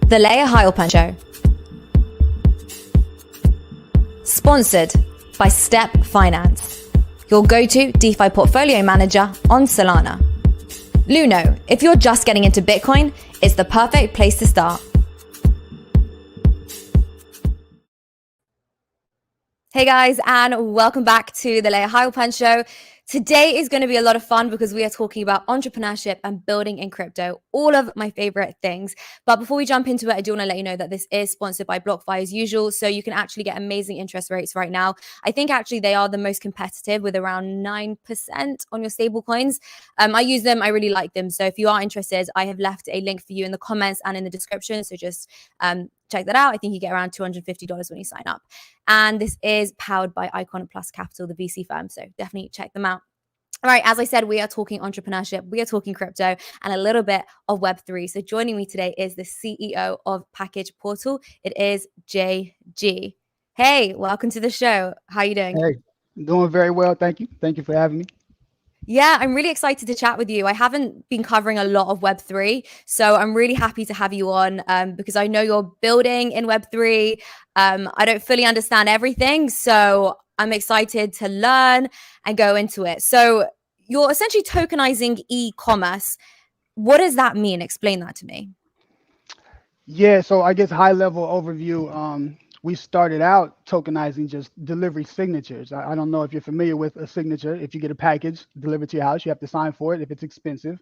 The Layah Heilpern Show. Sponsored by Step Finance, your go-to DeFi portfolio manager on Solana. Luno, if you're just getting into Bitcoin, it's the perfect place to start. Hey guys, and welcome back to the Layah Heilpern Show. Today is going to be a lot of fun because we are talking about entrepreneurship and building in crypto, all of my favorite things. But before we jump into it, I do want to let you know that this is sponsored by BlockFi as usual. So you can actually get amazing interest rates right now. I think actually they are the most competitive with around 9% on your stable coins. I use them. I really like them. So if you are interested, I have left a link for you in the comments and in the description. So just check that out. I think you get around $250 when you sign up. And this is powered by Icon Plus Capital, the VC firm. So definitely check them out. All right, as I said, we are talking entrepreneurship, we are talking crypto, and a little bit of Web3. So joining me today is the CEO of Package Portal. It is JG. Hey, welcome to the show. How are you doing? Hey, doing very well. Thank you. Thank you for having me. Yeah, I'm really excited to chat with you. I haven't been covering a lot of Web3, so I'm really happy to have you on because I know you're building in Web3. I don't fully understand everything, so I'm excited to learn and go into it. So you're essentially tokenizing e-commerce. What does that mean? Explain that to me. Yeah, so I guess high level overview. We started out tokenizing just delivery signatures. I don't know if you're familiar with a signature. If you get a package delivered to your house, you have to sign for it. If it's expensive,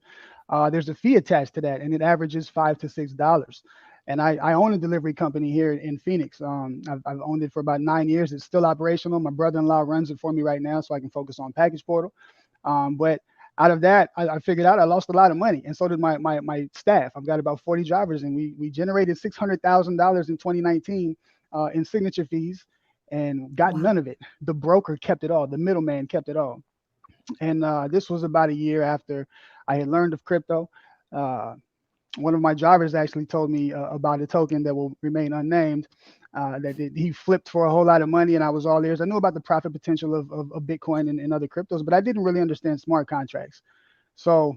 there's a fee attached to that, and it averages $5 to $6. And I own a delivery company here in Phoenix. I've owned it for about 9 years. It's still operational. My brother-in-law runs it for me right now, so I can focus on Package Portal. But out of that, I figured out I lost a lot of money, and so did my staff. I've got about 40 drivers, and we generated $600,000 in 2019 in signature fees, and got none of it. The broker kept it all. The middleman kept it all. And this was about a year after I had learned of crypto. One of my drivers actually told me about a token that will remain unnamed. He flipped for a whole lot of money, and I was all ears. I knew about the profit potential of Bitcoin and other cryptos, but I didn't really understand smart contracts. So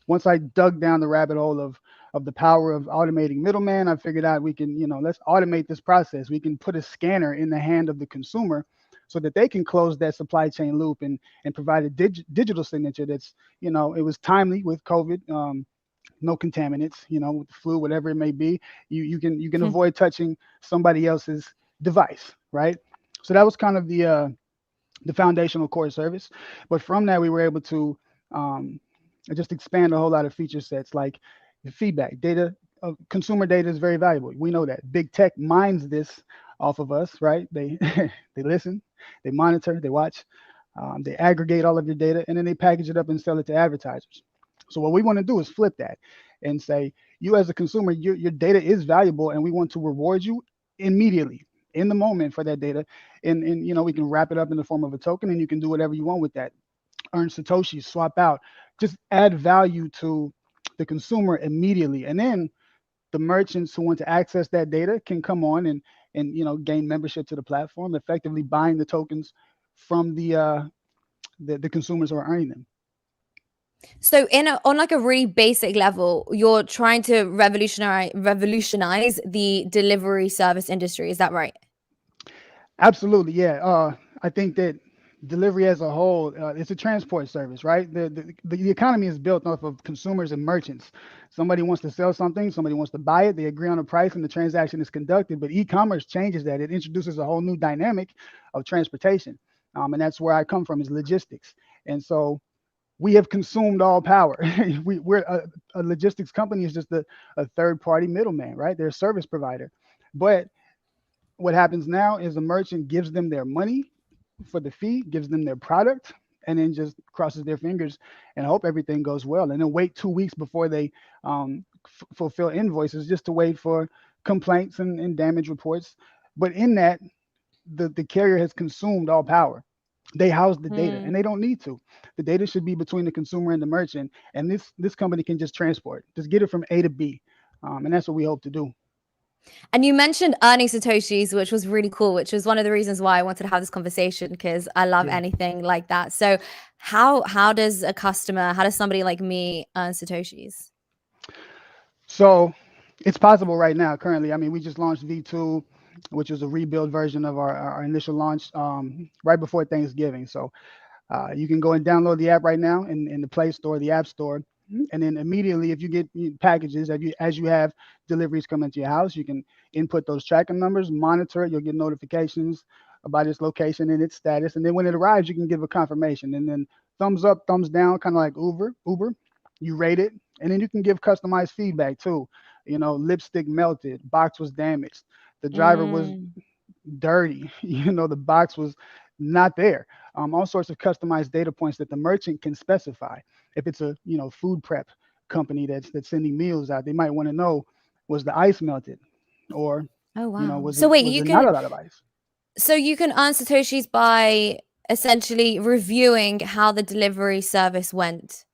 once I dug down the rabbit hole of the power of automating middleman, I figured out we can, let's automate this process. We can put a scanner in the hand of the consumer so that they can close that supply chain loop and provide a digital signature that's, it was timely with COVID. No contaminants, with the flu, whatever it may be. You can avoid touching somebody else's device, right? So that was kind of the foundational core service. But from that, we were able to just expand a whole lot of feature sets, like the feedback data. Consumer data is very valuable. We know that big tech mines this off of us, right? They they listen, they monitor, they watch, they aggregate all of your data, and then they package it up and sell it to advertisers. So what we want to do is flip that and say, you as a consumer, your data is valuable, and we want to reward you immediately in the moment for that data. And we can wrap it up in the form of a token, and you can do whatever you want with that. Earn Satoshis, swap out, just add value to the consumer immediately. And then the merchants who want to access that data can come on and gain membership to the platform, effectively buying the tokens from the consumers who are earning them. So on like a really basic level, you're trying to revolutionize the delivery service industry. Is that right? Absolutely, yeah. I think that delivery as a whole, it's a transport service, right? The economy is built off of consumers and merchants. Somebody wants to sell something, somebody wants to buy it, they agree on a price, and the transaction is conducted. But e-commerce changes that. It introduces a whole new dynamic of transportation. And that's where I come from, is logistics. And so we have consumed all power. We're a logistics company is just a third-party middleman, right? They're a service provider. But what happens now is the merchant gives them their money for the fee, gives them their product, and then just crosses their fingers and hope everything goes well. And then wait 2 weeks before they fulfill invoices, just to wait for complaints and damage reports. But in that, the carrier has consumed all power. They house the data, and they don't need to. The data should be between the consumer and the merchant, and this company can just transport, just get it from A to B, and that's what we hope to do. And you mentioned earning Satoshis, which was really cool, which was one of the reasons why I wanted to have this conversation, because I love anything like that. So how does somebody like me earn Satoshis? So It's possible right now, currently. I mean, we just launched V2, which was a rebuild version of our initial launch right before Thanksgiving. So you can go and download the app right now in the Play Store, the App Store, and then immediately, if you get packages, as you have deliveries come into your house, you can input those tracking numbers, monitor it. You'll get notifications about its location and its status, and then when it arrives, you can give a confirmation, and then thumbs up, thumbs down, kind of like Uber. Uber, you rate it, and then you can give customized feedback too. Lipstick melted, box was damaged, the driver was Mm. dirty. The box was not there. All sorts of customized data points that the merchant can specify. If it's a food prep company that's sending meals out, they might want to know, was the ice melted, or Oh wow. was So it wait, was you there not can a lot of ice? earn satoshis by essentially reviewing how the delivery service went.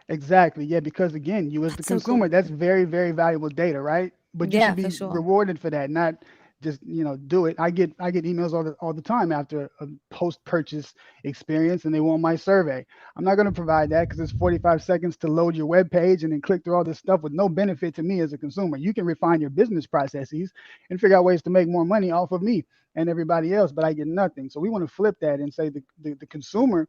Exactly. Yeah, because again, you as the That's so cool. consumer, that's very, very valuable data, right? But you should Yeah, for be sure. rewarded for that, not just, do it. I get emails all the time after a post-purchase experience, and they want my survey. I'm not going to provide that because it's 45 seconds to load your web page and then click through all this stuff with no benefit to me as a consumer. You can refine your business processes and figure out ways to make more money off of me and everybody else, but I get nothing. So we want to flip that and say the consumer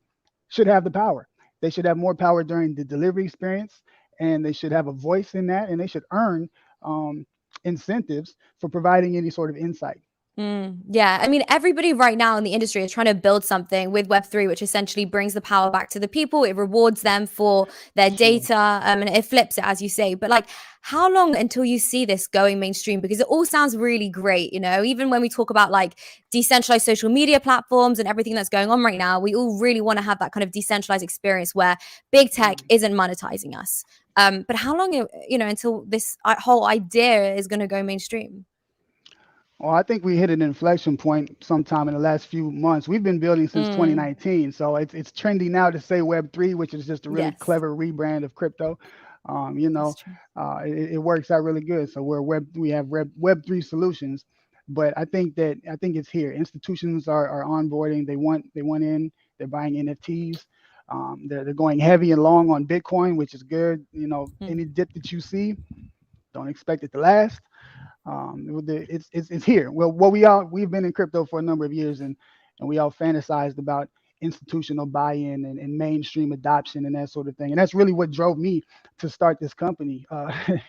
should have the power. They should have more power during the delivery experience, and they should have a voice in that, and they should earn um, incentives for providing any sort of insight. Yeah, I mean, everybody right now in the industry is trying to build something with Web3, which essentially brings the power back to the people. It rewards them for their Sure. data, and it flips it, as you say. But like, how long until you see this going mainstream? Because it all sounds really great, Even when we talk about like decentralized social media platforms and everything that's going on right now, we all really want to have that kind of decentralized experience where big tech isn't monetizing us. But how long, until this whole idea is going to go mainstream? Well, I think we hit an inflection point sometime in the last few months. We've been building since Mm, 2019, so it's trendy now to say Web3, which is just a really yes, clever rebrand of crypto. Um, you that's know, true. it works out really good. So we have Web3 solutions, but I think it's here. Institutions are onboarding. They want in. They're buying NFTs. They're going heavy and long on Bitcoin, which is good. Mm. Any dip that you see, don't expect it to last. It's here. Well, we've been in crypto for a number of years, and we all fantasized about institutional buy-in and mainstream adoption and that sort of thing. And that's really what drove me to start this company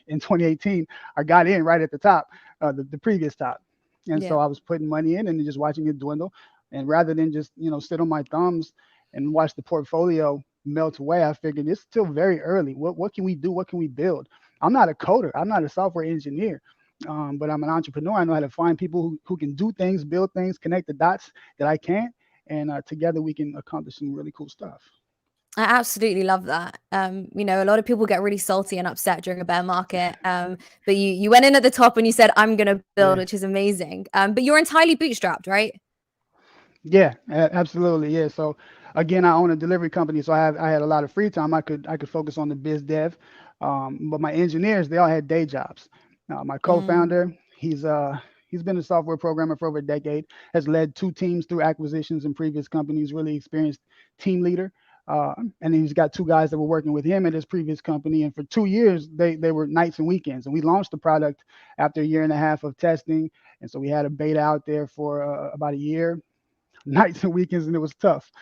in 2018. I got in right at the top, the previous top, and Yeah. so I was putting money in and just watching it dwindle. And rather than just sit on my thumbs and watch the portfolio melt away, I figured it's still very early. What can we do? What can we build? I'm not a coder. I'm not a software engineer, but I'm an entrepreneur. I know how to find people who can do things, build things, connect the dots that I can't, and together we can accomplish some really cool stuff. I absolutely love that. A lot of people get really salty and upset during a bear market. But you went in at the top and you said, I'm gonna build, Yeah, which is amazing. But you're entirely bootstrapped, right? yeah, absolutely, yeah. So again, I own a delivery company, so I had a lot of free time. I could focus on the biz dev, but my engineers they all had day jobs. My Mm, co-founder, he's been a software programmer for over a decade, has led two teams through acquisitions in previous companies, really experienced team leader. And then he's got two guys that were working with him at his previous company. And for 2 years, they were nights and weekends. And we launched the product after a year and a half of testing. And so we had a beta out there for about a year, nights and weekends, and it was tough.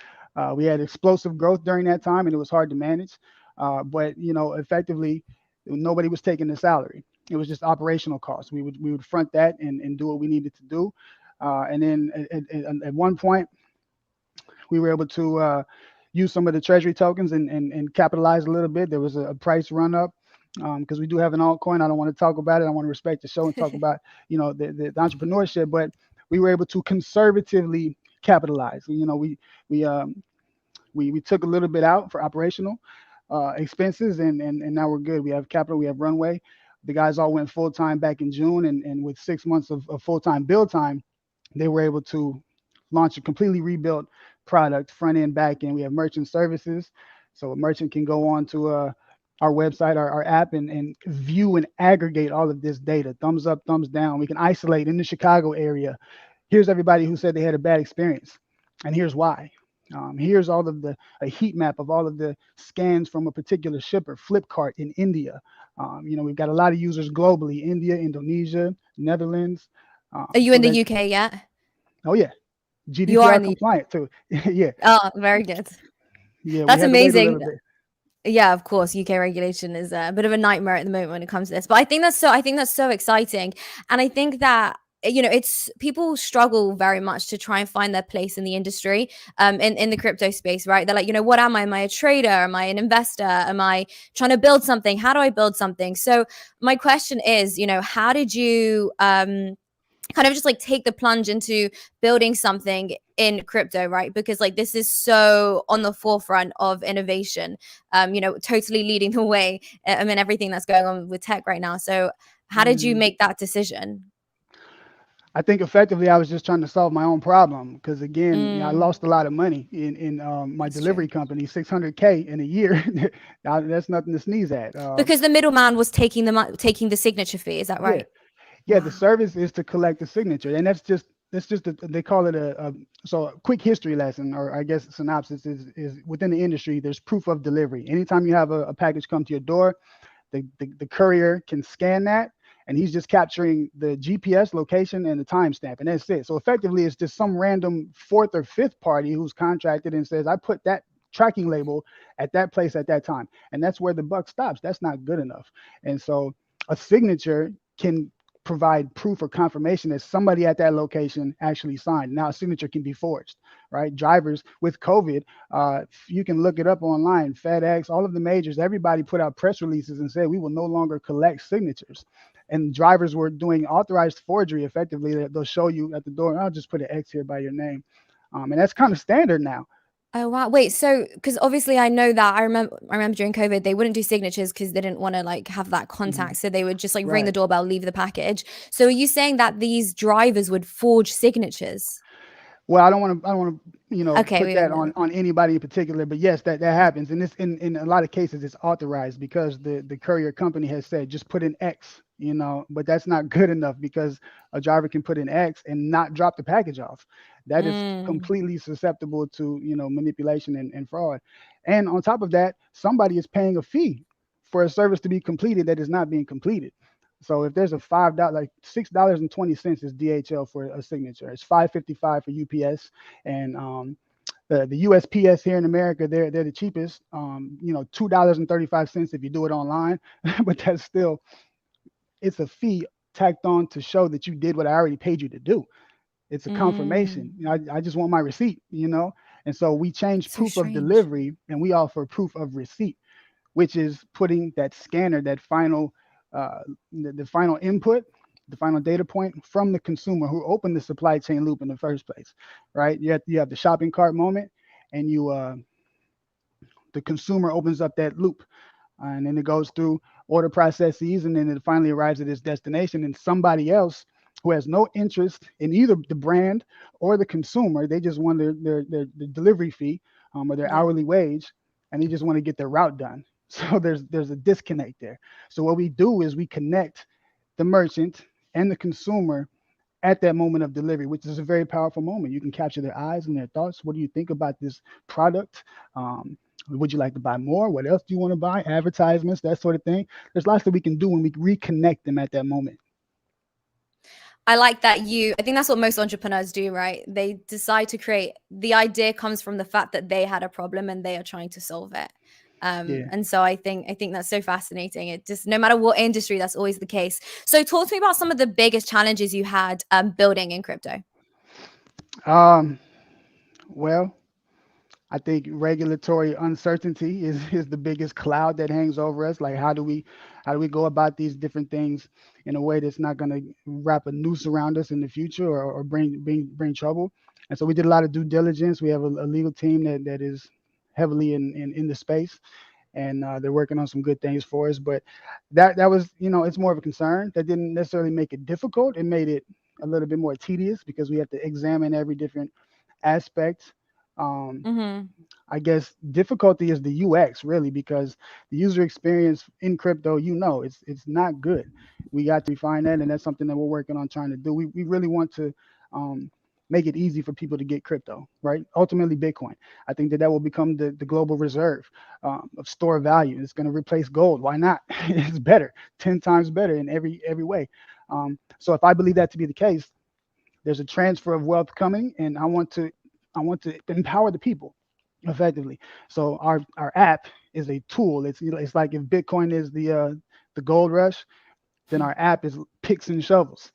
We had explosive growth during that time, and it was hard to manage. But effectively, nobody was taking the salary. It was just operational costs. We would front that and do what we needed to do. And then at one point, we were able to use some of the treasury tokens and capitalize a little bit. There was a price run up because we do have an altcoin. I don't want to talk about it. I want to respect the show and talk about the entrepreneurship, but we were able to conservatively capitalize. We took a little bit out for operational expenses, and now we're good. We have capital, we have runway. The guys all went full time back in June, and with 6 months of full time build time, they were able to launch a completely rebuilt product, front end, back end. We have merchant services, so a merchant can go on to our website, our app, and view and aggregate all of this data. Thumbs up, thumbs down. We can isolate in the Chicago area. Here's everybody who said they had a bad experience, and here's why. Here's all of a heat map of all of the scans from a particular shipper, Flipkart in India. We've got a lot of users globally: India, Indonesia, Netherlands. Are you So in the that, UK yet? oh yeah, You are GDPR in the. compliant too. Yeah, Oh, very good. yeah, we That's had to wait a amazing. little bit. Yeah, of course, UK regulation is a bit of a nightmare at the moment when it comes to this. But I think that's so exciting. And I think that it's people struggle very much to try and find their place in the industry, in the crypto space, right? They're like, what am I? Am I a trader? Am I an investor? Am I trying to build something? How do I build something? So my question is, how did you kind of just like take the plunge into building something in crypto, right? Because like this is so on the forefront of innovation, totally leading the way. I mean, everything that's going on with tech right now. So how did you Mm, make that decision? I think effectively I was just trying to solve my own problem because again, I Mm, lost a lot of money in my that's true. delivery company, 600K in a year. Now, that's nothing to sneeze at. Because the middleman was taking the signature fee. Is that Yeah, right? yeah. The Wow. service is to collect the signature, and they call it a quick history lesson, or I guess synopsis is within the industry. There's proof of delivery. Anytime you have a package come to your door, the courier can scan that, and he's just capturing the GPS location and the timestamp, and that's it. So effectively, it's just some random fourth or fifth party who's contracted and says, "I put that tracking label at that place at that time," and that's where the buck stops. That's not good enough, and so a signature can provide proof or confirmation that somebody at that location actually signed. Now, a signature can be forged, right? Drivers with COVID, you can look it up online. FedEx, all of the majors, everybody put out press releases and said we will no longer collect signatures. And drivers were doing authorized forgery effectively. They'll show you at the door, I'll just put an X here by your name. And that's kind of standard now. Oh wow. Wait, so because obviously I know that I remember during COVID they wouldn't do signatures because they didn't want to like have that Mhm. contact. So they would just like ring the Right. doorbell, leave the package. So are you saying that these drivers would forge signatures? Well, I don't want to, Okay, put we that don't do on that. on anybody in particular, but yes, that happens, and this in a lot of cases it's authorized because the courier company has said just put an X, but that's not good enough because a driver can put an X and not drop the package off. That is Mm, completely susceptible to manipulation and fraud, and on top of that, somebody is paying a fee for a service to be completed that is not being completed. So if there's a $5, like $6.20 is DHL for a signature. It's $5.55 for UPS, and the USPS here in America, they're the cheapest. $2.35 if you do it online, but that's still it's a fee tacked on to show that you did what I already paid you to do. It's a confirmation. mm. I just want my receipt. And so we changed So proof of strange. delivery and we offer proof of receipt, which is putting that scanner, that final, uh, the final input, the final data point from the consumer who opened the supply chain loop in the first place, right? You have the shopping cart moment, and the consumer opens up that loop, and then it goes through order processes, and then it finally arrives at its destination. And somebody else who has no interest in either the brand or the consumer, they just want their delivery fee, or their Yeah. hourly wage, and they just want to get their route done. So there's a disconnect there. So what we do is we connect the merchant and the consumer at that moment of delivery, which is a very powerful moment. You can capture their eyes and their thoughts. What do you think about this product? Would you like to buy more? What else do you want to buy? Advertisements, that sort of thing. There's lots that we can do when we reconnect them at that moment. I like that I think that's what most entrepreneurs do, right? They decide to create the idea comes from the fact that they had a problem and they are trying to solve it. Yeah. And so I think that's so fascinating. It just no matter what industry, that's always the case. So talk to me about some of the biggest challenges you had building in crypto. Um, well, I think regulatory uncertainty is the biggest cloud that hangs over us. Like how do we go about these different things in a way that's not going to wrap a noose around us in the future, or bring trouble. And so we did a lot of due diligence. We have a legal team that is heavily in the space, and they're working on some good things for us. But that was, it's more of a concern. That didn't necessarily make it difficult. It made it a little bit more tedious because we have to examine every different aspect. Um, Mm-hmm. I guess difficulty is the UX really, because the user experience in crypto, it's not good. We got to refine that, and that's something that we're working on trying to do. We really want to um, make it easy for people to get crypto, right? Ultimately, Bitcoin. I think that that will become the global reserve of store value. It's going to replace gold. Why not? It's better, 10 times better in every way. So if I believe that to be the case, there's a transfer of wealth coming, and I want to empower the people effectively. So our app is a tool. It's like if Bitcoin is the gold rush, then our app is picks and shovels.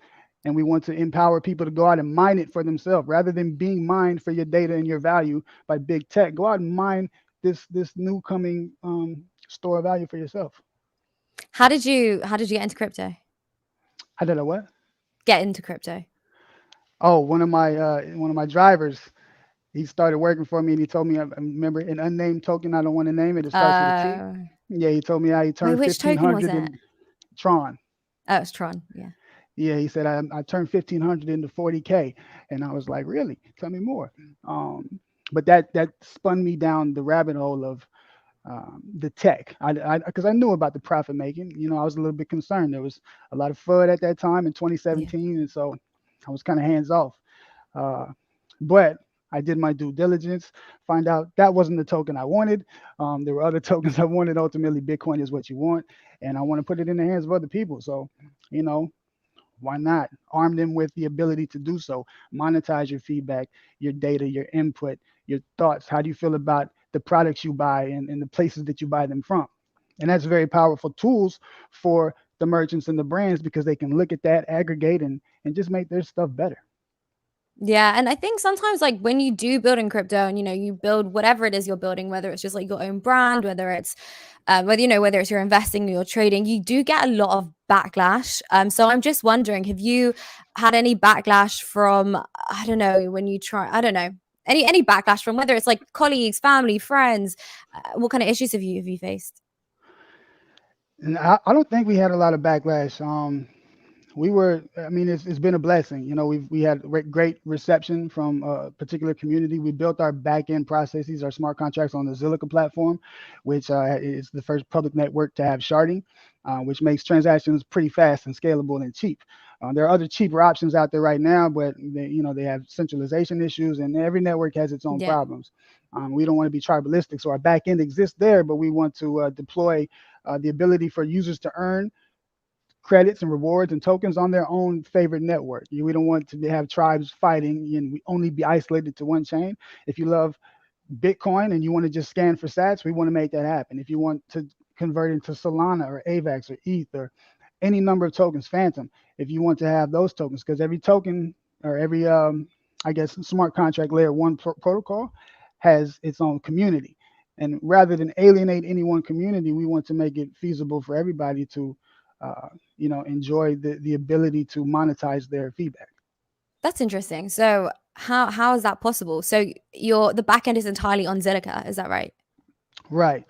And we want to empower people to go out and mine it for themselves rather than being mined for your data and your value by big tech. Go out and mine this new coming store of value for yourself. How did you get into crypto? I did a what? Get into crypto. Oh, one of my drivers, he started working for me and he told me, I remember an unnamed token. I don't want to name it. It starts with a T. Uh, Yeah, he told me how he Wait, turned which token was 1500 it? in Tron. Oh, it's Tron. Yeah. Yeah, he said I turned 1500 into 40K, and I was like, really? Tell me more. Um, but that spun me down the rabbit hole of the tech. Because I knew about the profit making. I was a little bit concerned. There was a lot of FUD at that time in Yeah. 2017, and so I was kind of hands off. Uh, but I did my due diligence, find out that wasn't the token I wanted. There were other tokens I wanted. Ultimately, Bitcoin is what you want, and I want to put it in the hands of other people. So, you know, why not arm them with the ability to do so? Monetize your feedback, your data, your input, your thoughts. How do you feel about the products you buy and the places that you buy them from? And that's very powerful tools for the merchants and the brands because they can look at that, aggregate, and just make their stuff better. Yeah, and I think sometimes like when you do build in crypto and you build whatever it is you're building, whether it's just like your own brand, whether it's whether it's you're investing or you're trading, you do get a lot of backlash. So I'm just wondering, have you had any backlash from I don't know when you try I don't know any backlash from whether it's like colleagues, family, friends? What kind of issues have you faced? And I don't think we had a lot of backlash. We were, I mean, it's been a blessing. We had great reception from a particular community. We built our back end processes, our smart contracts on the Zilliqa platform, which is the first public network to have sharding, which makes transactions pretty fast and scalable and cheap. There are other cheaper options out there right now, but they have centralization issues, and every network has its own Yeah. problems. We don't want to be tribalistic, so our back end exists there, but we want to deploy the ability for users to earn credits and rewards and tokens on their own favorite network. We don't want to have tribes fighting and we only be isolated to one chain. If you love Bitcoin and you want to just scan for sats, we want to make that happen. If you want to convert into Solana or AVAX or ETH or any number of tokens, Phantom, if you want to have those tokens, because every token or every, I guess, smart contract layer one protocol has its own community. And rather than alienate any one community, we want to make it feasible for everybody to, enjoy the ability to monetize their feedback. That's interesting. So how is that possible? So your the backend is entirely on Zilliqa, is that right? Right.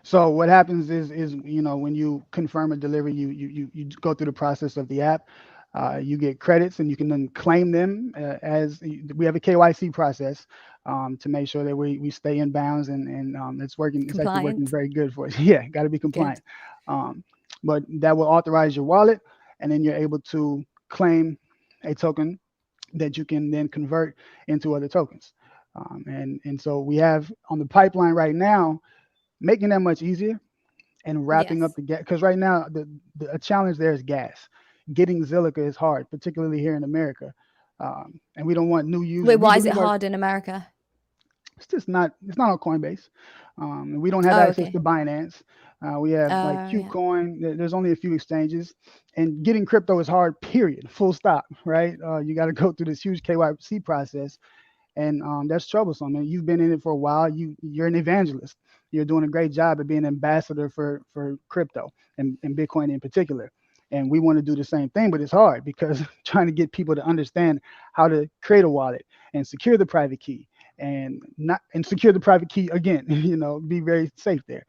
So what happens is when you confirm a delivery, you go through the process of the app. You get credits, and you can then claim them as we have a KYC process to make sure that we stay in bounds and it's working. It's actually working Compliant. very good for us. Yeah, got to be Good. compliant. Um, but that will authorize your wallet, and then you're able to claim a token that you can then convert into other tokens. And so we have on the pipeline right now making that much easier and wrapping up Yes. the gas because right now the a challenge there is gas. Getting Zilliqa is hard, particularly here in America, and we don't want new users. Wait, We why is it believe our hard in America? it's not on Coinbase. And we don't have Oh, access to okay. Binance. We have like Oh, yeah. KuCoin. There's only a few exchanges, and getting crypto is hard. Period. Full stop. Right? You got to go through this huge KYC process, and that's troublesome. And you've been in it for a while. You're an evangelist. You're doing a great job at being an ambassador for crypto and Bitcoin in particular. And we want to do the same thing, but it's hard because trying to get people to understand how to create a wallet and secure the private key and secure the private key again. Be very safe there.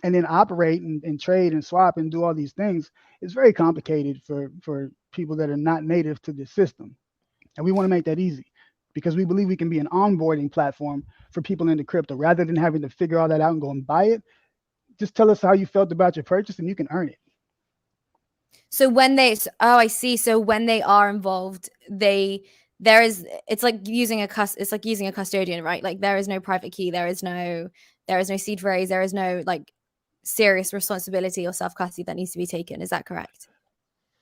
And then operate and trade and swap and do all these things is very complicated for people that are not native to this system. And we want to make that easy because we believe we can be an onboarding platform for people into crypto rather than having to figure all that out and go and buy it. Just tell us how you felt about your purchase and you can earn it. So when they oh, I see. So when they are involved, there is, it's like using it's like using a custodian, right? Like there is no private key, there is no seed phrase, there is no like serious responsibility or self custody that needs to be taken. Is that correct?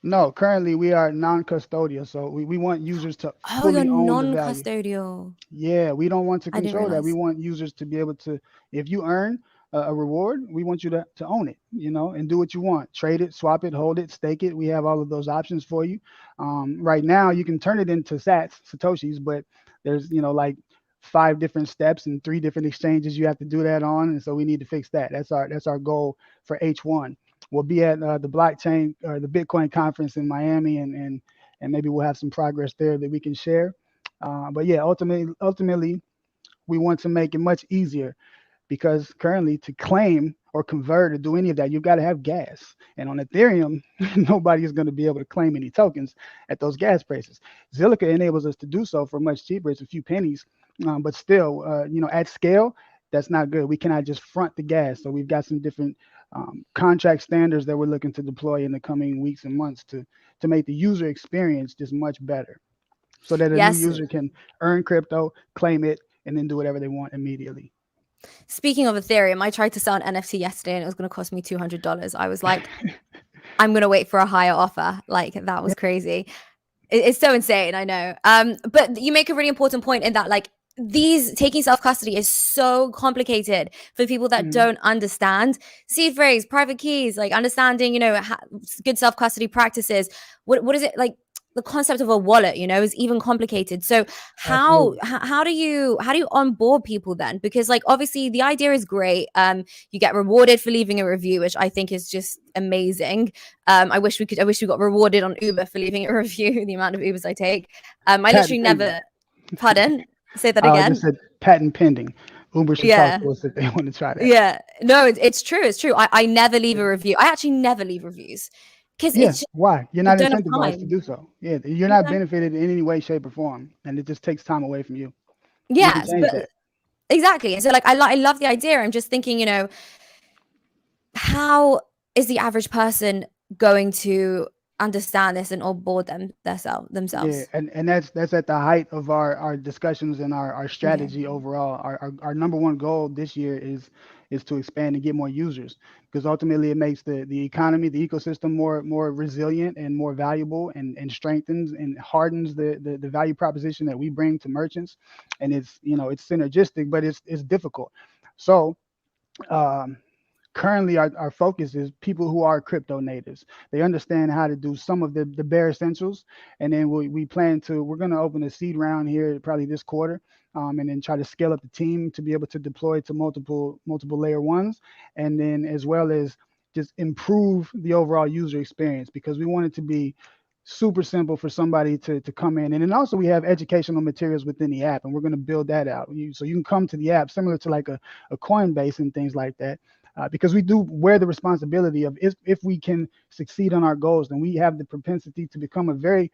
No, currently we are non-custodial, so we want users to Oh, you're fully own the value. non-custodial. Yeah, we don't want to I didn't control that. We realize. want users to be able to, if you earn a reward, we want you to own it, and do what you want. Trade it, swap it, hold it, stake it. We have all of those options for you. Right now, you can turn it into sats, Satoshis, but there's, like 5 different steps and 3 different exchanges you have to do that on. And so we need to fix that. That's our goal for H1. We'll be at the blockchain or the Bitcoin conference in Miami, and maybe we'll have some progress there that we can share. But yeah, ultimately, we want to make it much easier because currently to claim or convert or do any of that, you've got to have gas. And on Ethereum, nobody is going to be able to claim any tokens at those gas prices. Zilliqa enables us to do so for much cheaper. It's a few pennies, but still, at scale, that's not good. We cannot just front the gas. So we've got some different contract standards that we're looking to deploy in the coming weeks and months to make the user experience just much better so that a new Yes. user can earn crypto, claim it, and then do whatever they want immediately. Speaking of Ethereum, I tried to sell an NFT yesterday and it was going to cost me $200. I was like, I'm going to wait for a higher offer. Like that was crazy. It's so insane, I know. But you make a really important point in that, like, these taking self custody is so complicated for people that Mhm. don't understand seed phrase, private keys, like understanding, good self custody practices. What is it like? The concept of a wallet, is even complicated. So Absolutely. how do you onboard people then? Because like obviously the idea is great. You get rewarded for leaving a review, which I think is just amazing. I wish we got rewarded on Uber for leaving a review. The amount of Ubers I take. I literally Patent pending. never. Pardon. Say that I just again. said patent pending. Uber should talk Yeah. to us if they want to try that. Yeah. No, it's true. It's true. I never leave a review. I actually never leave reviews because Yeah, it's just, why? You're I not don't have incentivized to time. do so. Yeah, you're not Yeah. benefited in any way, shape, or form, and it just takes time away from you. We can Yes, change but that. exactly. So like I love the idea. I'm just thinking, how is the average person going to understand this and onboard Yeah, themselves? and that's at the height of our discussions and our Okay. strategy overall. Our number one goal this year is to expand and get more users because ultimately it makes the economy, the ecosystem more resilient and more valuable and strengthens and hardens the value proposition that we bring to merchants. And it's synergistic, but it's difficult. So um, currently our focus is people who are crypto natives. They understand how to do some of the bare essentials, and then we're going to open a seed round here probably this quarter, and then try to scale up the team to be able to deploy to multiple layer ones, and then as well as just improve the overall user experience because we want it to be super simple for somebody to come in. And then also we have educational materials within the app, and we're going to build that out. So you can come to the app similar to like a Coinbase and things like that, because we do wear the responsibility of if we can succeed on our goals, then we have the propensity to become a very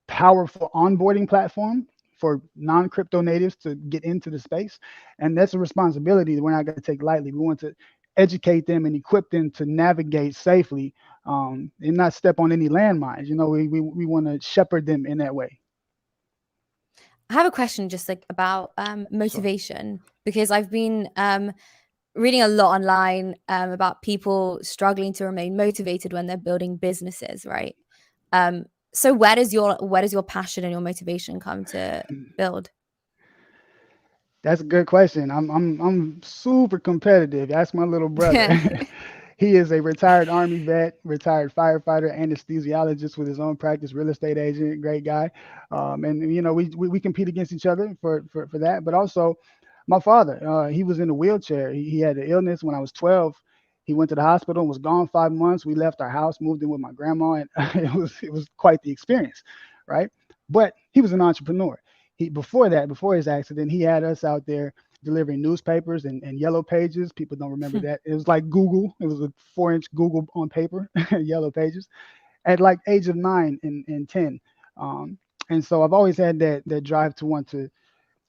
powerful onboarding platform for non-crypto natives to get into the space. And that's a responsibility that we're not going to take lightly. We want to educate them and equip them to navigate safely, and not step on any landmines. We want to shepherd them in that way. I have a question just like about Sure. motivation because I've been reading a lot online about people struggling to remain motivated when they're building businesses, right? Um, so where does your passion and your motivation come to build? That's a good question. I'm super competitive. Ask my little brother. He is a retired Army vet, retired firefighter, anesthesiologist with his own practice, real estate agent, great guy. And we compete against each other for that. But also, my father, he was in a wheelchair. He had an illness when I was 12. He went to the hospital and was gone 5 months. We left our house, moved in with my grandma, and it was quite the experience, right? But he was an entrepreneur. Before his accident, he had us out there delivering newspapers and yellow pages. People don't remember that. It was like Google. It was a 4-inch Google on paper, yellow pages, at like age of 9 and 10. Um, and so I've always had that drive to want to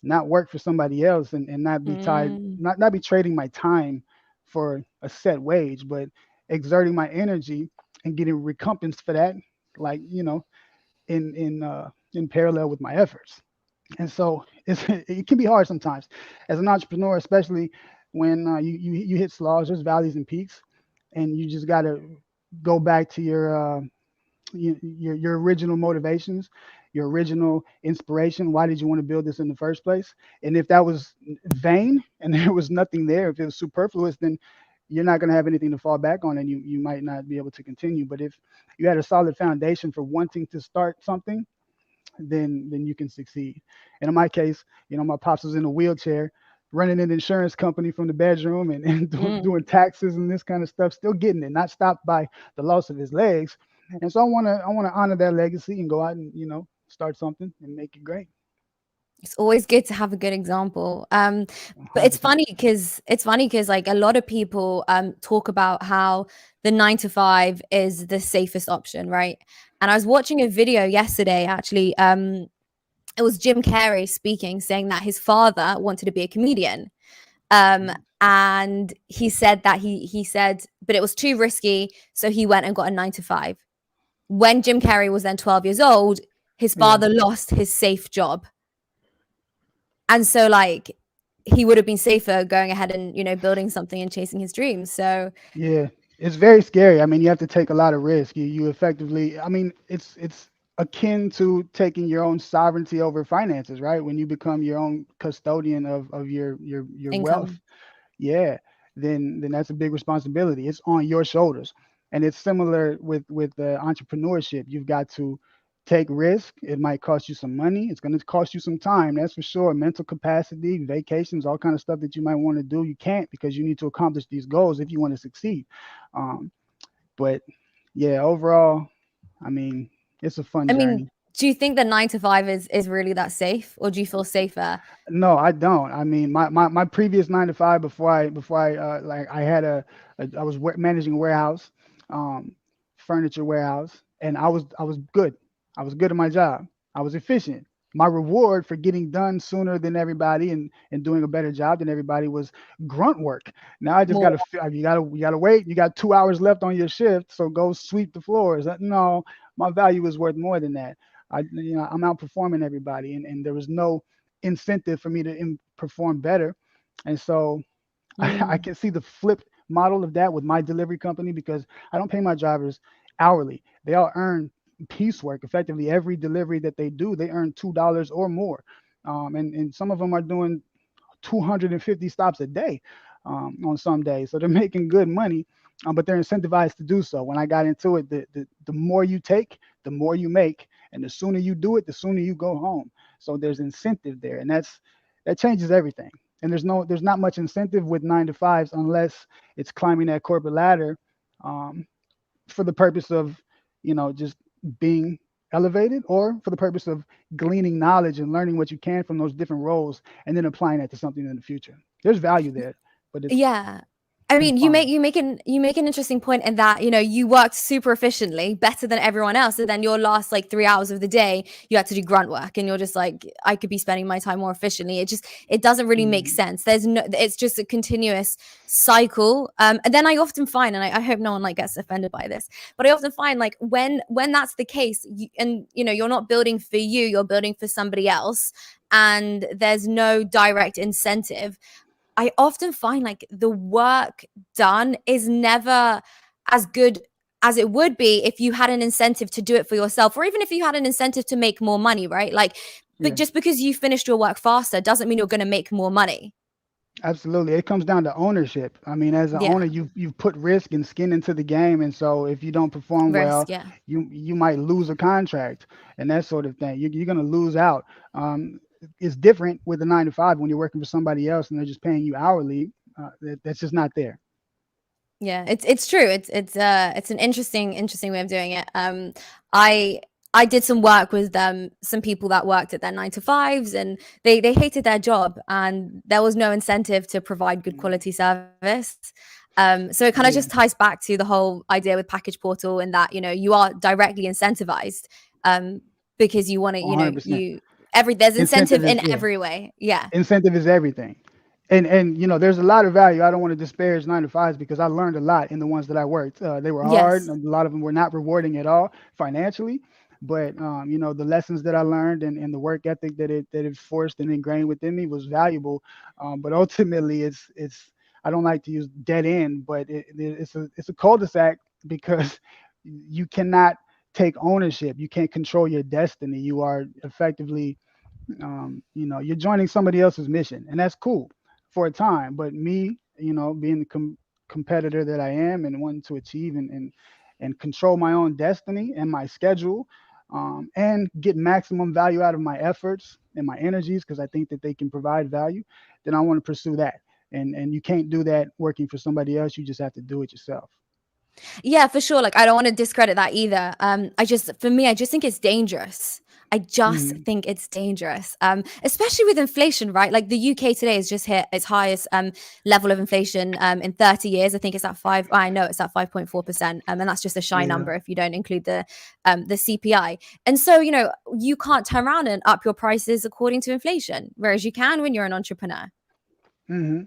not work for somebody else and not be tied, Mm. not be trading my time for a set wage, but exerting my energy and getting recompensed for that. Like, in in parallel with my efforts. And so it can be hard sometimes as an entrepreneur, especially when you hit flaws. There's valleys and peaks, and you just got to go back to your original motivations, your original inspiration. Why did you want to build this in the first place? And if that was vain and there was nothing there, if it was superfluous, then you're not going to have anything to fall back on, and you might not be able to continue. But if you had a solid foundation for wanting to start something, then you can succeed. And in my case, my pops was in a wheelchair, running an insurance company from the bedroom, and Mm. doing taxes and this kind of stuff, still getting it, not stopped by the loss of his legs. And so I want to honor that legacy and go out and start something and make it great. It's always good to have a good example. But 100%. it's funny because like a lot of people talk about how the 9 to 5 is the safest option, right? And I was watching a video yesterday, actually. It was Jim Carrey speaking, saying that his father wanted to be a comedian. Um, and he said that he said, but it was too risky, so he went and got a 9 to 5. When Jim Carrey was then 12 years old, his Yeah. father lost his safe job. And so like he would have been safer going ahead and, building something and chasing his dreams. So Yeah, it's very scary. I mean, you have to take a lot of risk. You effectively, I mean, it's akin to taking your own sovereignty over finances, right? When you become your own custodian of your wealth, income. yeah, then that's a big responsibility. It's on your shoulders, and it's similar with entrepreneurship. You've got to take risk. It might cost you some money. It's going to cost you some time. That's for sure. Mental capacity, vacations, all kind of stuff that you might want to do. You can't because you need to accomplish these goals if you want to succeed. Um, but yeah, overall, I mean, it's a fun I mean, journey. do you think that 9 to 5 is really that safe, or do you feel safer? No, I don't. I mean, my previous 9 to 5 before I like I had I was managing a warehouse, um, furniture warehouse, and I was good. I was good at my job. I was efficient. My reward for getting done sooner than everybody and doing a better job than everybody was grunt work. Now I just got More. to you got to wait. You got 2 hours left on your shift, so go sweep the floors. No, my value is worth more than that. I'm outperforming everybody, and there was no incentive for me to perform better. And so I Mm. can see the flip model of that with my delivery company because I don't pay my drivers hourly. They all earn piecework. Effectively, every delivery that they do, they earn $2 or more. And some of them are doing 250 stops a day on some days. So they're making good money, but they're incentivized to do so. When I got into it, the more you take, the more you make. And the sooner you do it, the sooner you go home. So there's incentive there. And that changes everything. And there's not much incentive with 9 to 5s unless it's climbing that corporate ladder um, for the purpose of, just being elevated or for the purpose of gleaning knowledge and learning what you can from those different roles and then applying that to something in the future. There's value there, but Yeah. I it's mean, fine. you make an interesting point in that, you worked super efficiently, better than everyone else. And then your last like 3 hours of the day, you had to do grunt work and you're just like, I could be spending my time more efficiently. It doesn't really make Mm, sense. It's just a continuous cycle. And then I often find, and I hope no one like gets offended by this, but I often find like when that's the case, and you're not building for you, you're building for somebody else, and there's no direct incentive. I often find like the work done is never as good as it would be if you had an incentive to do it for yourself, or even if you had an incentive to make more money, right? Like, but yeah, just because you finished your work faster doesn't mean you're going to make more money. absolutely. It comes down to ownership. I mean, as an Yeah. owner, you've put risk and skin into the game, and so if you don't perform Risk. well, Yeah. you might lose a contract and that sort of thing. You're going to lose out. It's different with the 9 to 5 when you're working for somebody else and they're just paying you hourly. That's just not there. Yeah, it's true. It's an interesting way of doing it. I I did some work with some people that worked at their 9 to 5s, and they hated their job, and there was no incentive to provide good Mm, quality service. So it kind of yeah, just ties back to the whole idea with package portal, in that you are directly incentivized, um, because you want to, 100%. there's Incentive incentive is in yeah. every way. Yeah, Incentive is everything. And there's a lot of value. I don't want to disparage 9 to 5s because I learned a lot in the ones that I worked. They were hard. yes, A lot of them were not rewarding at all financially, But the lessons that I learned and the work ethic that it forced and ingrained within me was valuable. But ultimately, it's I don't like to use dead end, but it's a cul-de-sac because you cannot take ownership. You can't control your destiny. You are effectively you're joining somebody else's mission, and that's cool for a time. But me, being the competitor that I am and wanting to achieve and control my own destiny and my schedule, and get maximum value out of my efforts and my energies because I think that they can provide value, then I want to pursue that. And you can't do that working for somebody else. You just have to do it yourself. Yeah, for sure. Like, I don't want to discredit that either. For me, I just think it's dangerous. I just Hmm. think it's dangerous, especially with inflation, right? Like the UK today has just hit its highest level of inflation in 30 years. I think it's at five. I know it's at 5.4%, and that's just a shy Yeah. number if you don't include the CPI. And so, you can't turn around and up your prices according to inflation, whereas you can when you're an entrepreneur. Hmm.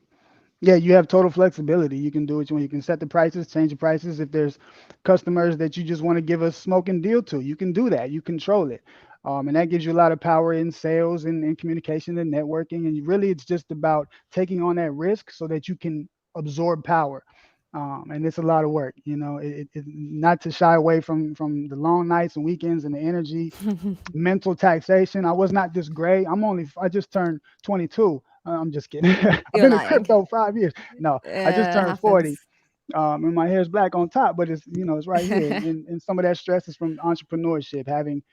Yeah, you have total flexibility. You can do what you want. You can set the prices, change the prices. If there's customers that you just want to give a smoking deal to, you can do that. You control it. And that gives you a lot of power in sales and in communication and networking. And really, it's just about taking on that risk so that you can absorb power. And it's a lot of work, not to shy away from the long nights and weekends and the energy, mental taxation. I was not this gray. I just turned 22. I'm just kidding. I've You're been in lying. crypto 5 years. No, I just It turned 40. happens. And my hair is black on top, but it's right here. And some of that stress is from entrepreneurship, having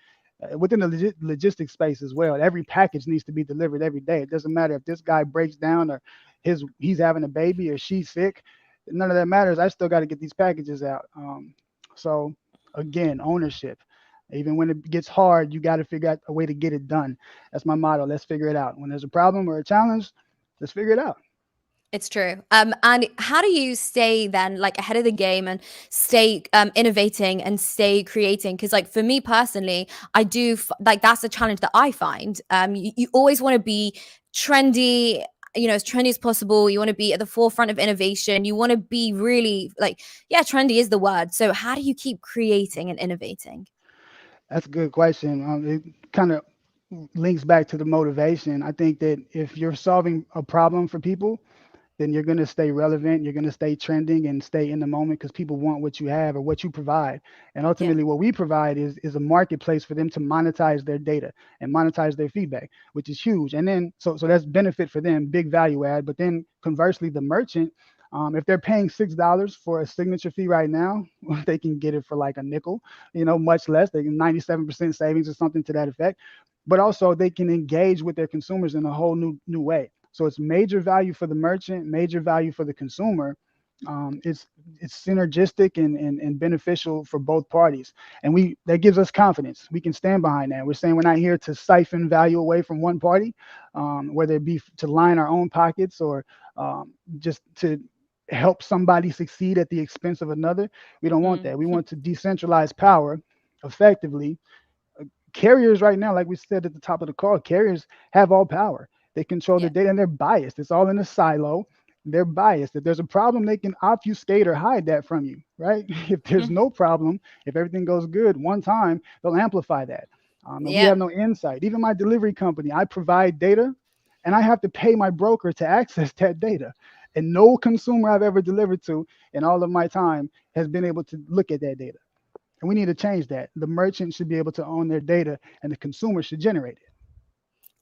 within the logistics space as well. Every package needs to be delivered every day. It doesn't matter if this guy breaks down or he's having a baby or she's sick. None of that matters. I still got to get these packages out. So again, ownership. Even when it gets hard, you got to figure out a way to get it done. That's my motto. Let's figure it out. When there's a problem or a challenge, let's figure it out. It's true. And how do you stay then like ahead of the game and stay innovating and stay creating? Because like for me personally, like that's a challenge that I find. You always want to be trendy, as trendy as possible. You want to be at the forefront of innovation. You want to be really like, yeah, trendy is the word. So how do you keep creating and innovating? That's a good question. It kind of links back to the motivation. I think that if you're solving a problem for people, then you're going to stay relevant. You're going to stay trending and stay in the moment because people want what you have or what you provide. And Yeah. ultimately, what we provide is a marketplace for them to monetize their data and monetize their feedback, which is huge. And then so that's benefit for them, big value add. But then conversely, the merchant, if they're paying $6 for a signature fee right now, they can get it for like a nickel, much less. They can 97% savings or something to that effect. But also they can engage with their consumers in a whole new way. So it's major value for the merchant, major value for the consumer. It's synergistic and beneficial for both parties, and we that gives us confidence. We can stand behind that. We're saying we're not here to siphon value away from one party, whether it be to line our own pockets or just to help somebody succeed at the expense of another. We don't want Mm, that. We want to decentralize power effectively. Carriers right now, like we said at the top of the call, carriers have all power. They control the yeah. data and they're biased. It's all in a silo. They're biased. If there's a problem, they can obfuscate or hide that from you, right? If there's Mm, no problem, if everything goes good one time, they'll amplify that. And we yeah. have no insight. Even my delivery company, I provide data and I have to pay my broker to access that data. And no consumer I've ever delivered to in all of my time has been able to look at that data. And we need to change that. The merchant should be able to own their data and the consumer should generate it.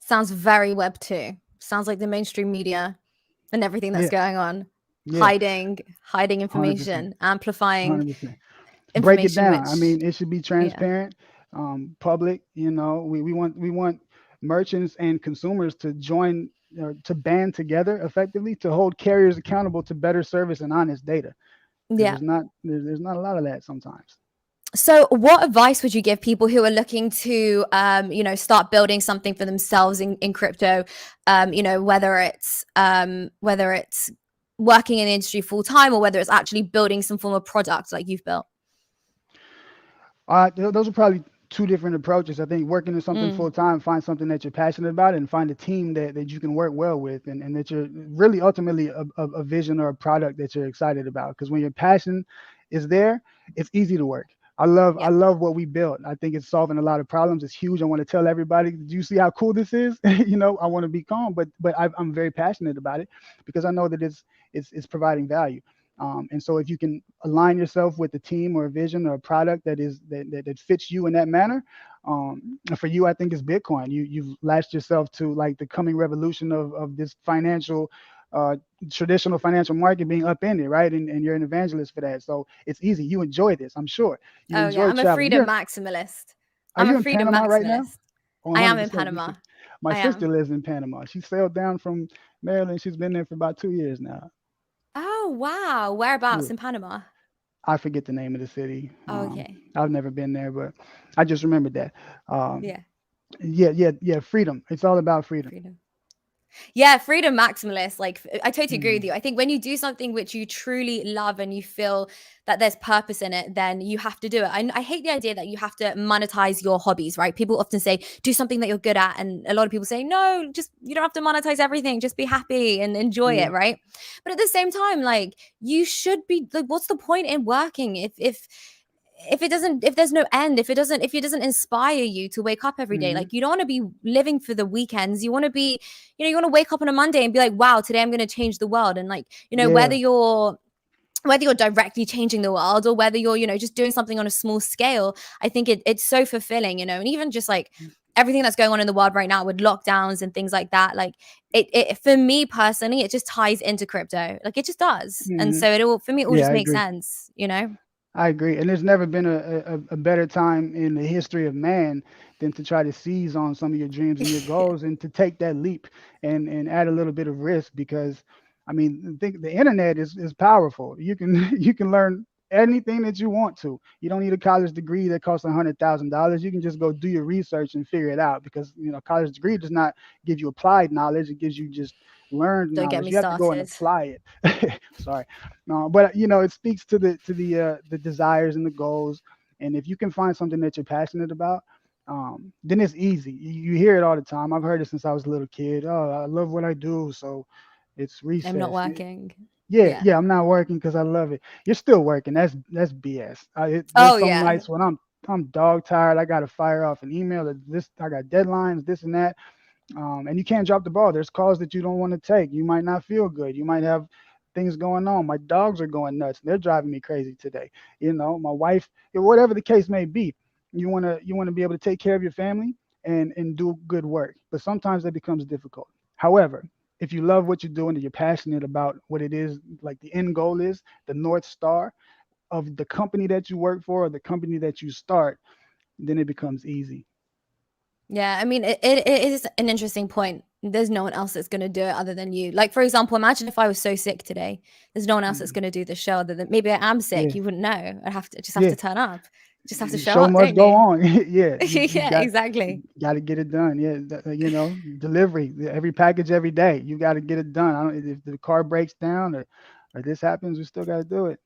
Sounds very Web 2. Sounds like the mainstream media and everything that's Yeah, going on. yeah, Hiding 100%. information, amplifying 100%. Break it information, down. I which mean, it should be yeah. transparent, public. We want merchants and consumers to join or to band together effectively to hold carriers accountable to better service and honest data because Yeah. there's not a lot of that sometimes. So what advice would you give people who are looking to start building something for themselves in crypto? Whether it's working in the industry full time or whether it's actually building some form of product like you've built. Those are probably two different approaches. I think working in something Mm, full time, find something that you're passionate about, and find a team that you can work well with, and that you're really ultimately a vision or a product that you're excited about. Because when your passion is there, it's easy to work. I Yeah. love what we built. I think it's solving a lot of problems. It's huge. I want to tell everybody, do you see how cool this is? I want to be calm, but I'm very passionate about it because I know that it's providing value. And so if you can align yourself with a team or a vision or a product that fits you in that manner, for you, I think it's Bitcoin. You've latched yourself to like the coming revolution of this financial uh, traditional financial market being upended, right? And you're an evangelist for that. So it's easy. You enjoy this, I'm sure. You Oh yeah, enjoy I'm a traveling. freedom maximalist. Are I'm a you in freedom Panama right now? maximalist. Oh, I am in 100%. You Panama. should. My I sister am. lives in Panama. She sailed down from Maryland. She's been there for about 2 years now. Oh wow. Whereabouts Yeah. in Panama? I forget the name of the city. Oh, okay. I've never been there, but I just remembered that. Um, Yeah. yeah, yeah, yeah. Freedom. It's all about freedom. Freedom. Yeah, freedom maximalist. Like, I totally agree with Mm, you. I think when you do something which you truly love and you feel that there's purpose in it, then you have to do it. I hate the idea that you have to monetize your hobbies, right? People often say, do something that you're good at. And a lot of people say, no, just, you don't have to monetize everything. Just be happy and enjoy yeah. it, right? But at the same time, like, you should be, like, what's the point in working if it doesn't, if there's no end, if it doesn't inspire you to wake up every day? Hmm. Like, you don't want to be living for the weekends. You want to be, you want to wake up on a Monday and be like, wow, today I'm going to change the world. And like, Yeah. whether you're directly changing the world or whether you're, just doing something on a small scale, I think it's so fulfilling, and even just like everything that's going on in the world right now with lockdowns and things like that, like it for me personally, it just ties into crypto. Like, it just does. And Hmm. so for me, it all Yeah, just I makes agree. sense. I agree. And there's never been a better time in the history of man than to try to seize on some of your dreams and your goals and to take that leap and add a little bit of risk because I mean think the internet is powerful. You can you can learn anything that you want to. You don't need a college degree that costs $100,000. You can just go do your research and figure it out because college degree does not give you applied knowledge. It gives you just learned Don't get knowledge. me You have to go and started. apply it. Sorry. No, but it speaks to the desires and the goals. And if you can find something that you're passionate about, then it's easy. You hear it all the time. I've heard it since I was a little kid. Oh, I love what I do, so it's I'm not recess. working. Yeah, Yeah. yeah. I'm not working because I love it. You're still working. That's BS. Oh There's some yeah. nights when I'm dog tired. I got to fire off an email. This I got deadlines. This and that. And you can't drop the ball. There's calls that you don't want to take. You might not feel good. You might have things going on. My dogs are going nuts. They're driving me crazy today. My wife, whatever the case may be, you want to be able to take care of your family and do good work. But sometimes that becomes difficult. However, if you love what you're doing and you're passionate about what it is, like the end goal is, the North Star of the company that you work for or the company that you start, then it becomes easy. Yeah, I mean, it is an interesting point. There's no one else that's going to do it other than you. Like, for example, imagine if I was so sick today. There's no one else that's Mhm. going to do the show other than maybe I am sick. Yeah, You wouldn't know. I'd have to just have yeah. to turn up. Just have to The show show up, must don't go you? on. Yeah, you Yeah, got exactly. got to get it done. Yeah, delivery, every package every day. You got to get it done. I don't if the car breaks down or this happens, we still got to do it.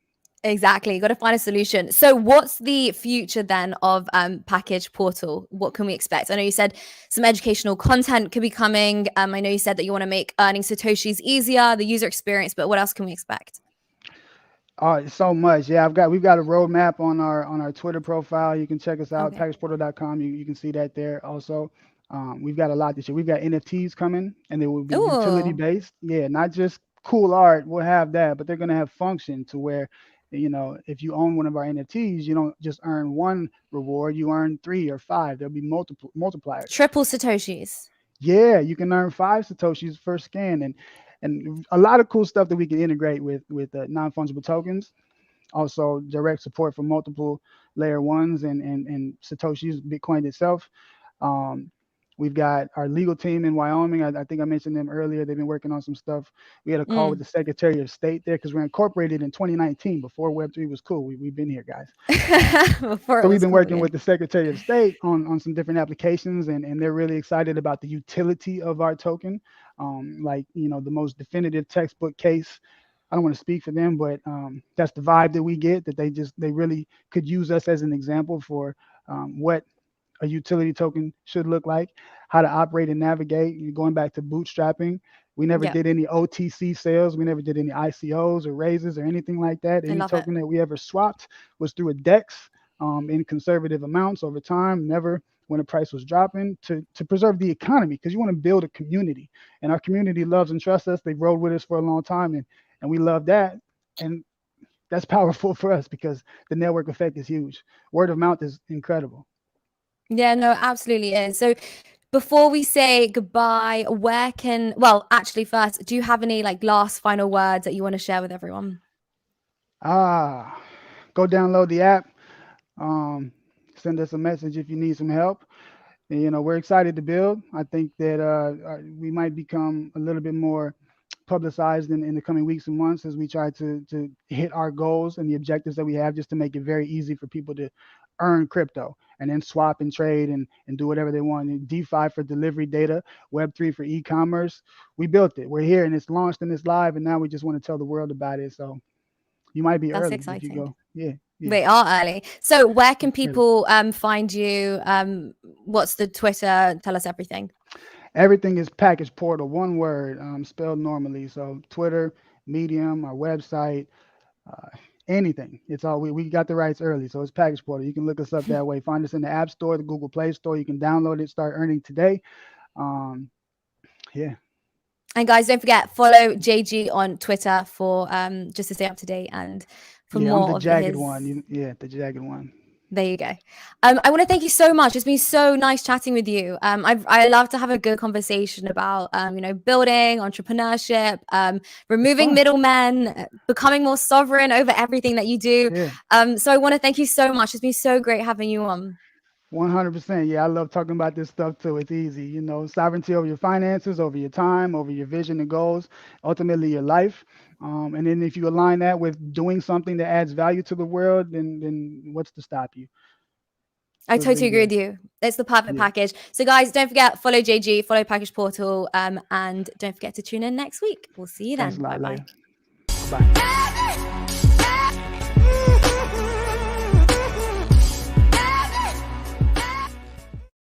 Exactly. You got to find a solution. So, what's the future then of Package Portal? What can we expect? I know you said some educational content could be coming. I know you said that you want to make earning Satoshis easier, the user experience, but what else can we expect? So much. Yeah, we've got a roadmap on our Twitter profile. You can check us out, Okay. packageportal.com. You can see that there also. We've got a lot this year. We've got NFTs coming, and they will be utility Oh, based. Yeah, not just cool art. We'll have that, but they're going to have function to where, if you own one of our NFTs, you don't just earn one reward. You earn three or five. There'll be multiple multipliers. triple Satoshis. Yeah, you can earn 5 satoshis per scan, and a lot of cool stuff that we can integrate with non fungible tokens, also direct support for multiple layer ones and Satoshi's Bitcoin itself. Um, we've got our legal team in Wyoming. I think I mentioned them earlier. They've been working on some stuff. We had a call with Mm. the Secretary of State there because we're incorporated in 2019 before Web3 was cool. We've been here, guys. Before it So we've was been cool, working yeah. with the Secretary of State on some different applications, and they're really excited about the utility of our token. Like, the most definitive textbook case. I don't want to speak for them, but that's the vibe that we get, that they really could use us as an example for what a utility token should look like, how to operate and navigate. Going back to bootstrapping, we never Yeah, did any OTC sales. We never did any ICOs or raises or anything like that. I Any love it. token that we ever swapped was through a DEX. in conservative amounts over time, never when the price was dropping, to preserve the economy, because you want to build a community. And our community loves and trusts us. They've rode with us for a long time, and we love that. And that's powerful for us because the network effect is huge. Word of mouth is incredible. Yeah, no, absolutely is. So before we say goodbye, well, actually first, do you have any like last final words that you want to share with everyone? Go download the app. Um, Send us a message if you need some help. And, we're excited to build. I think that we might become a little bit more publicized in the coming weeks and months as we try to hit our goals and the objectives that we have, just to make it very easy for people to earn crypto and then swap and trade and do whatever they want. And DeFi for delivery data, Web3 for e-commerce. We built it. We're here and it's launched and it's live. And now we just want to tell the world about it. So you might be That's early if you exciting. go. Yeah, yeah. We are early. So where can Incredible. people find you? What's the Twitter? Tell us everything. Everything is package portal, one word, spelled normally. So Twitter, Medium, our website, uh, anything. It's all we got the rights early, so it's package portal. You can look us up that way. Find us in the App Store, the Google Play Store. You can download it, start earning today. Um, yeah, And guys, don't forget, follow JG on Twitter for just to stay up to date and for yeah. I'm the more of jagged his. one. Yeah, the jagged one. There you go. I want to thank you so much. It's been so nice chatting with you. I love to have a good conversation about building, entrepreneurship, It's removing fun. middlemen, becoming more sovereign over everything that you do. Yeah. So I want to thank you so much. It's been so great having you on. 100%. Yeah, I love talking about this stuff too. It's easy, sovereignty over your finances, over your time, over your vision and goals, ultimately your life. And then if you align that with doing something that adds value to the world, then what's to stop you? I So it's been totally agree good. with you. It's the perfect Yeah. package. So guys, don't forget, follow JG, follow Package Portal, and don't forget to tune in next week. We'll see you Thanks a then. lot, Bye bye. Layah. Bye bye.